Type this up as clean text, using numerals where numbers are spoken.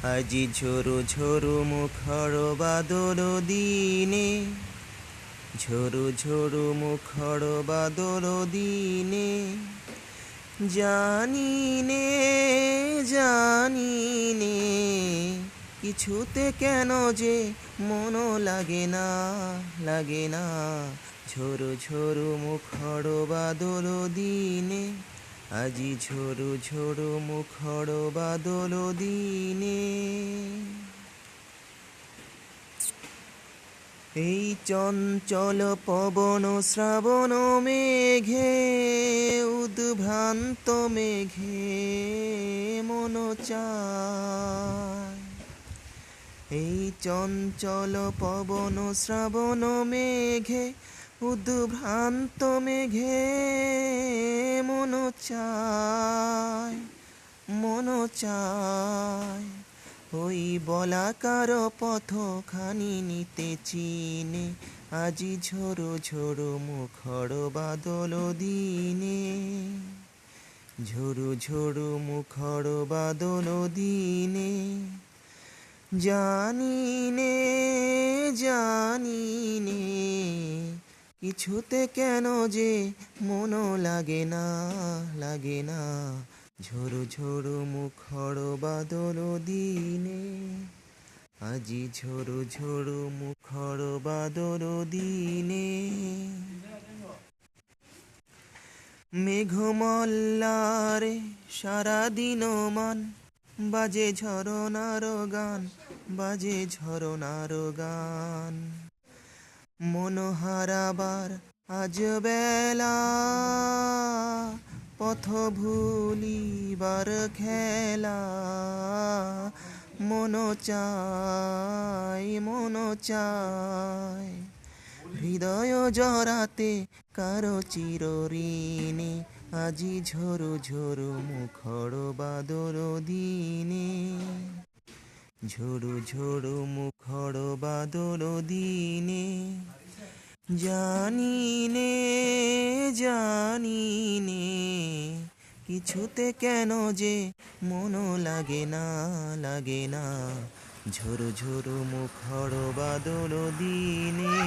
আজি ঝোরো ঝোরো মুখর বাদল দিনে, ঝোরো ঝোরো মুখর বাদল দিনে, জানি নে জানি নে কিছুতে কেন যে মন লাগে না লাগে না। ঝোরো ঝোরো মুখর বাদল দিনে, আজি ঝোরো ঝোরো মুখর বাদল দিনে। এই চঞ্চল পবন শ্রাবণ মেঘে, উদ্ভ্রান্ত মেঘে মন চায়। এই চঞ্চল পবন শ্রাবণ মেঘে, উদ্ভ্রান্ত মেঘে মন চায়, মন চায়। ওই বলাকার পথখানি নিতে চিনে, আজি ঝোরো ঝোরো মুখর বাদল দিনে, ঝোরো ঝোরো মুখর বাদল দিনে। জানি নে জানি নে কিছুতে কেন যে মন লাগে না লাগে না। ঝোরো ঝোরো মুখর বাদল দিনে, আজি ঝোরো ঝোরো মুখর বাদল দিনে। মেঘমল্লারে সারাদিন মান, বাজে ঝরনার গান, বাজে ঝরনার গান। মন হারাবার আজ বেলা, পথ ভুলিবার খেলা। মন চায় মন চায়, হৃদয় জড়াতে কারো চিরঋণে, আজি ঝোরো ঝোরো মুখর বাদল দিনে, ঝোরো ঝোরো মুখর বাদল দিনে। জানি নে জানি নে কিছুতে কেন যে মন লাগে না লাগে না। ঝোরো ঝোরো মুখর বাদল দিনে।